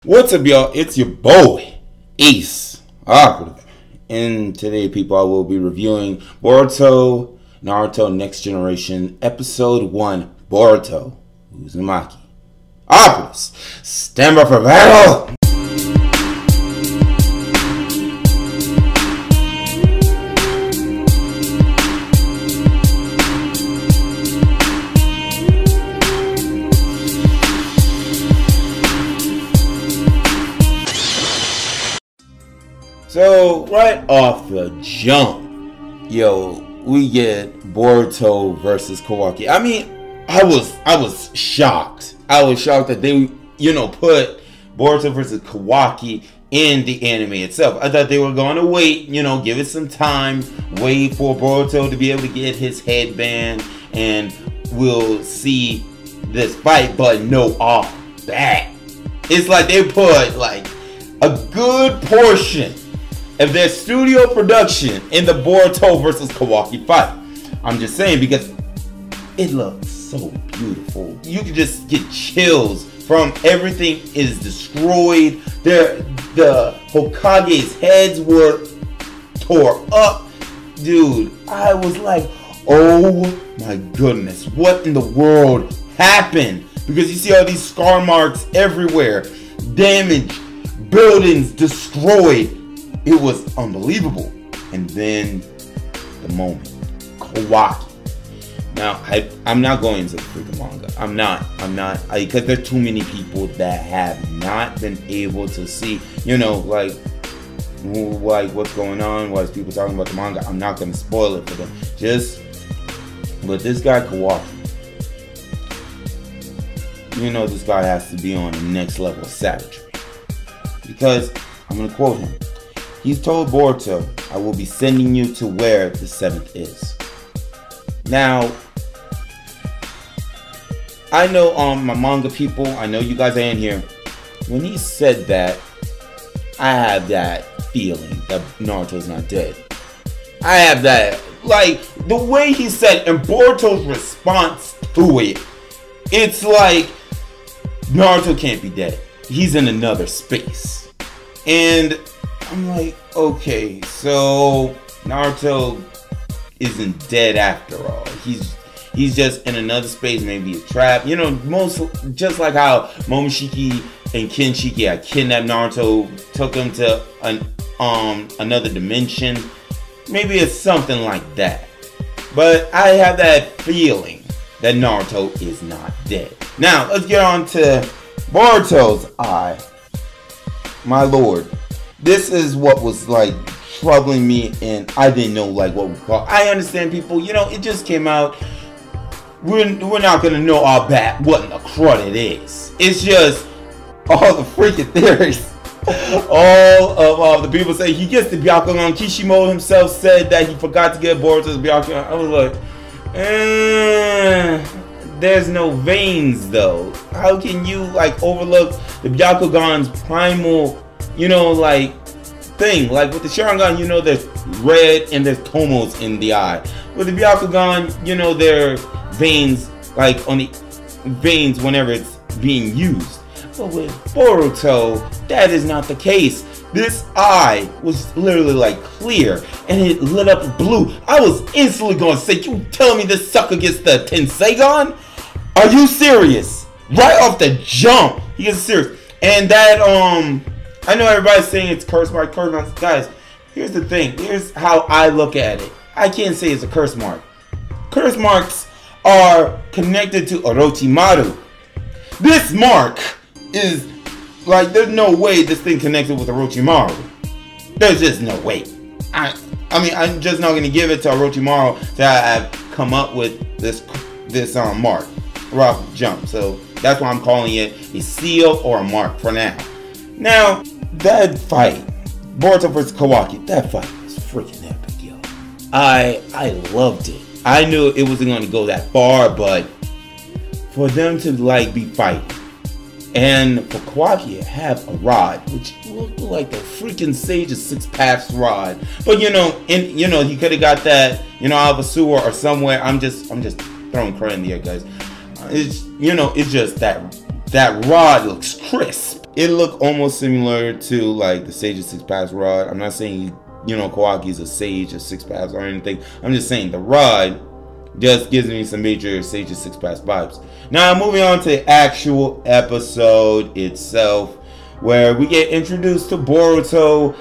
What's up, y'all? It's your boy, Ace Operative. And today, people, I will be reviewing Boruto Naruto Next Generation Episode 1, Boruto Uzumaki. Operatives, stand by for battle! So, right off the jump, we get Boruto versus Kawaki. I mean, I was shocked. I was shocked that they, put Boruto versus Kawaki in the anime itself. I thought they were going to wait, give it some time, wait for Boruto to be able to get his headband, and we'll see this fight, but no off bat. It's like they put, like, a good portion of their studio production in the Boruto versus Kawaki fight. I'm just saying, because it looks so beautiful. You can just get chills from everything is destroyed. The Hokage's heads were tore up. Dude, I was like, oh my goodness, what in the world happened? Because you see all these scar marks everywhere, damage, buildings destroyed. It was unbelievable. And then the moment, Kawaki. Now, I'm not going into the freaking manga. I'm not, because there's too many people that have not been able to see, like what's going on, what people talking about the manga. I'm not going to spoil it for them. But this guy Kawaki, this guy has to be on the next level of savagery. Because, I'm going to quote him. He's told Boruto, I will be sending you to where the 7th is. Now, I know my manga people, I know you guys are in here. When he said that, I have that feeling that Naruto's not dead. I have that, like, the way he said, and Boruto's response to it, it's like, Naruto can't be dead. He's in another space. And I'm like, okay, so Naruto isn't dead after all. He's just in another space, maybe a trap. Just like how Momoshiki and Kinshiki had kidnapped Naruto, took him to another dimension. Maybe it's something like that. But I have that feeling that Naruto is not dead. Now, let's get on to Boruto's eye. My lord. This is what was like troubling me, and I didn't know like what we call. I understand people, it just came out. We're not gonna know all that what in the crud it is. It's just all the freaking theories. All of the people say he gets the Byakugan. Kishimoto himself said that he forgot to get Boruto's Byakugan. I was like, there's no veins though. How can you like overlook the Byakugan's primal? Thing. Like with the Sharingan, there's red and there's tomos in the eye. With the Byakugan, there are veins, like on the veins whenever it's being used. But with Boruto, that is not the case. This eye was literally like clear and it lit up blue. I was instantly going to say, you tell me this sucker gets the Tenseigan? Are you serious? Right off the jump, he gets serious. And that, I know everybody's saying it's curse mark, guys. Here's the thing. Here's how I look at it. I can't say it's a curse mark. Curse marks are connected to Orochimaru. This mark is like, there's no way this thing connected with Orochimaru. There's just no way. I mean, I'm just not gonna give it to Orochimaru that I've come up with this mark right off the jump. So that's why I'm calling it a seal or a mark for now. Now, that fight, Boruto vs. Kawaki, that fight was freaking epic, yo. I loved it. I knew it wasn't going to go that far, but for them to like be fighting, and for Kawaki to have a rod, which looked like the freaking Sage of Six Paths rod, but he could have got that, out of a sewer or somewhere. I'm just throwing credit in the air, guys. It's just that rod looks crisp. it looked almost similar to like the Sage of Six Paths rod. I'm not saying, you know, Kawaki's a Sage of Six Paths or anything. I'm just saying the rod just gives me some major Sage of Six Paths vibes. Now, moving on to the actual episode itself, where we get introduced to Boruto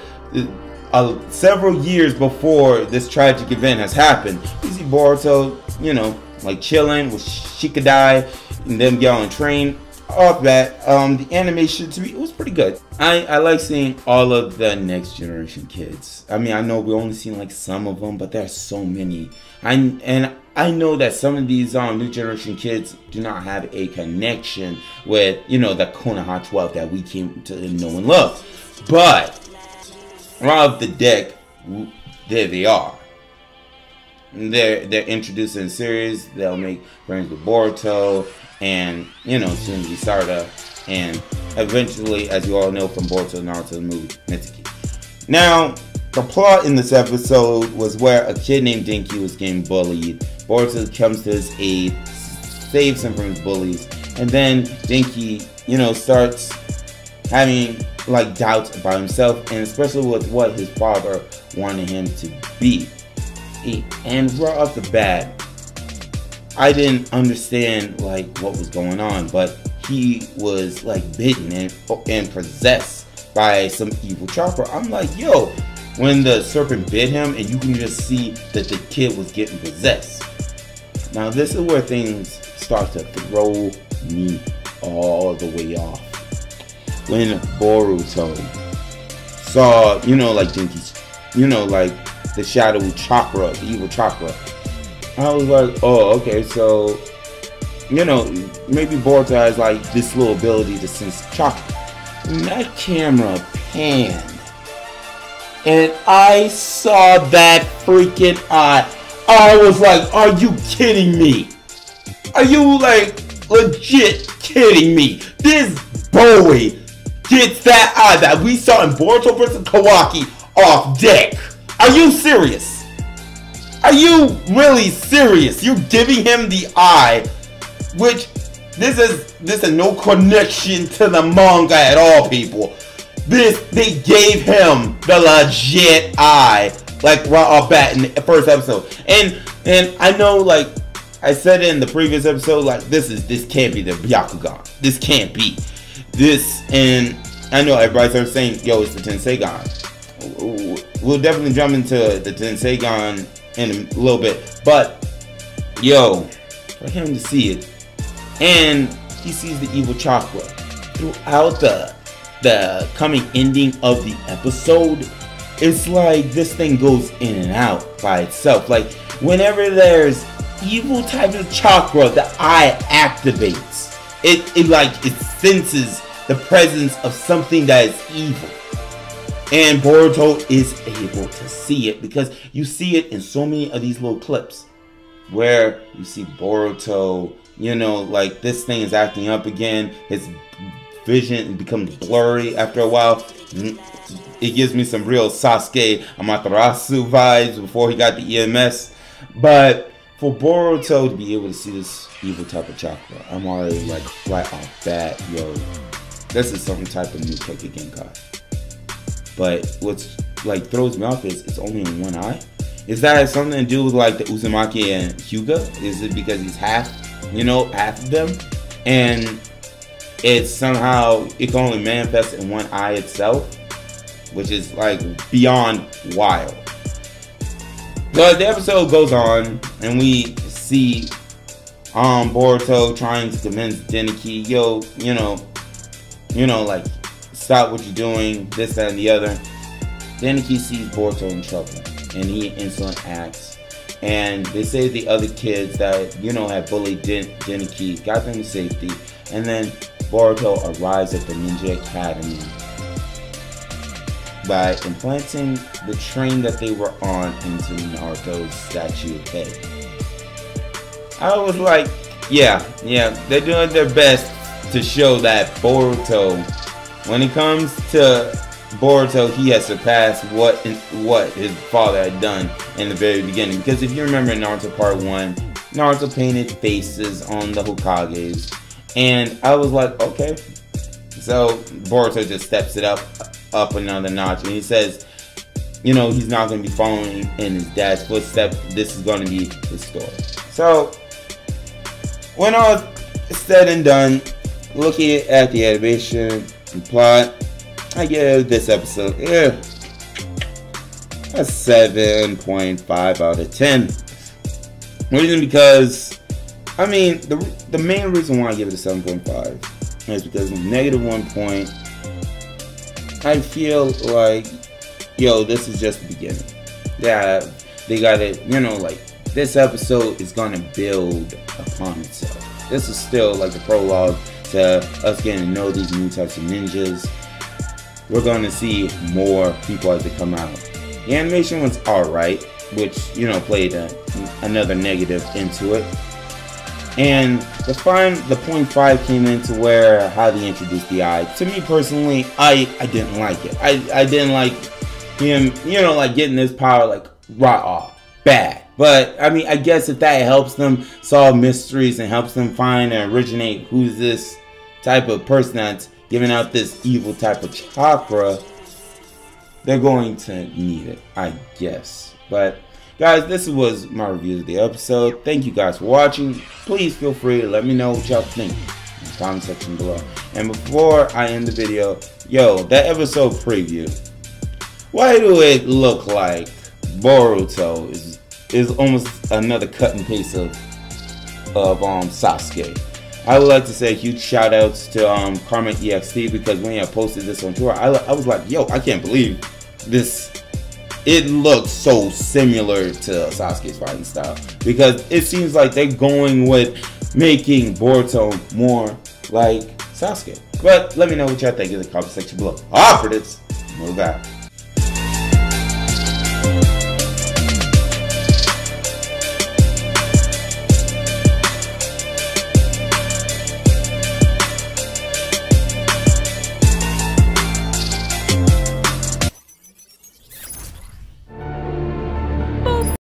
several years before this tragic event has happened. We see Boruto, you know, like chilling with Shikadai and them get on a train. Off that, the animation to me, it was pretty good. I like seeing all of the next generation kids. I mean, I know we only seen like some of them, but there's so many. I know that some of these new generation kids do not have a connection with, you know, the Konoha 12 that we came to know and love. But right off the deck, there they are. They're introduced in the series. They'll make friends with Boruto, and, you know, soon to be Sarda, and eventually, as you all know from Boruto Naruto the movie, Mitsuki. Now, the plot in this episode was where a kid named Denki was getting bullied. Boruto comes to his aid, saves him from his bullies, and then Denki, you know, starts having like doubts about himself, and especially with what his father wanted him to be. And right off the bat, I didn't understand like what was going on, but he was like bitten and possessed by some evil chakra. I'm like, yo, when the serpent bit him and you can just see that the kid was getting possessed. Now this is where things start to throw me all the way off. When Boruto saw, you know, like Denki's, you know, like the shadowy chakra, the evil chakra, I was like, oh, okay, so, you know, maybe Boruto has like this little ability to sense chakra. And that camera panned, and I saw that freaking eye. I was like, are you kidding me? Are you like legit kidding me? This boy gets that eye that we saw in Boruto vs. Kawaki off deck. Are you serious? Are you really serious? You're giving him the eye, which this is no connection to the manga at all, people. They gave him the legit eye, like right off bat in the first episode. And I know, like I said in the previous episode, like this can't be the Byakugan. This can't be this. And I know everybody starts saying, yo, it's the Tenseigan. We'll definitely jump into the Tenseigan in a little bit, but yo, for him to see it, and he sees the evil chakra throughout the coming ending of the episode, it's like this thing goes in and out by itself. Like whenever there's evil type of chakra, the eye activates. It senses the presence of something that is evil. And Boruto is able to see it, because you see it in so many of these little clips where you see Boruto, you know, like this thing is acting up again. His vision becomes blurry after a while. It gives me some real Sasuke Amaterasu vibes before he got the EMS. But for Boruto to be able to see this evil type of chakra, I'm already like right off bat, yo, this is some type of new Keke Genkai. But what's like throws me off is it's only in one eye. Is that something to do with like the Uzumaki and Hyuga? Is it because he's half, you know, half of them? And it's somehow, it can only manifest in one eye itself, which is like beyond wild. But the episode goes on, and we see Boruto trying to convince Denki, yo, you know, like, stop what you're doing, this, that, and the other. Denki sees Boruto in trouble, and he instantly acts. And they say the other kids that, you know, have bullied Denki got them to safety. And then Boruto arrives at the Ninja Academy by implanting the train that they were on into Naruto's statue of Hei. I was like, yeah, they're doing their best to show that Boruto, when it comes to Boruto, he has surpassed what his father had done in the very beginning. Because if you remember in Naruto Part 1, Naruto painted faces on the Hokages. And I was like, okay, So Boruto just steps it up another notch, and he says, you know, he's not going to be following in his dad's footsteps. This is going to be his story. So when all is said and done, looking at the animation and plot, I give this episode a 7.5 out of 10. Reason because, I mean, the main reason why I give it a 7.5 is because -1 point, I feel like, yo, this is just the beginning. Yeah, they gotta, you know, like, this episode is gonna build upon itself. This is still like the prologue to us getting to know these new types of ninjas. We're gonna see more people as they come out. The animation was alright, which, you know, played another negative into it. And the 0.5 came into where how they introduced the eye. To me personally, I didn't like it. I didn't like him, you know, like getting this power like right off. Bad. But I mean, I guess if that helps them solve mysteries and helps them find and originate who's this type of person that's giving out this evil type of chakra, they're going to need it, I guess. But guys, this was my review of the episode. Thank you guys for watching. Please feel free to let me know what y'all think in the comment section below. And before I end the video, yo, that episode preview, why do it look like Boruto is almost another cut and paste of Sasuke? I would like to say huge shout outs to Karma EXT, because when I posted this on Twitter, I was like, yo, I can't believe this. It looks so similar to Sasuke's fighting style, because it seems like they're going with making Boruto more like Sasuke. But let me know what y'all think in the comment section below. Operatives, move out.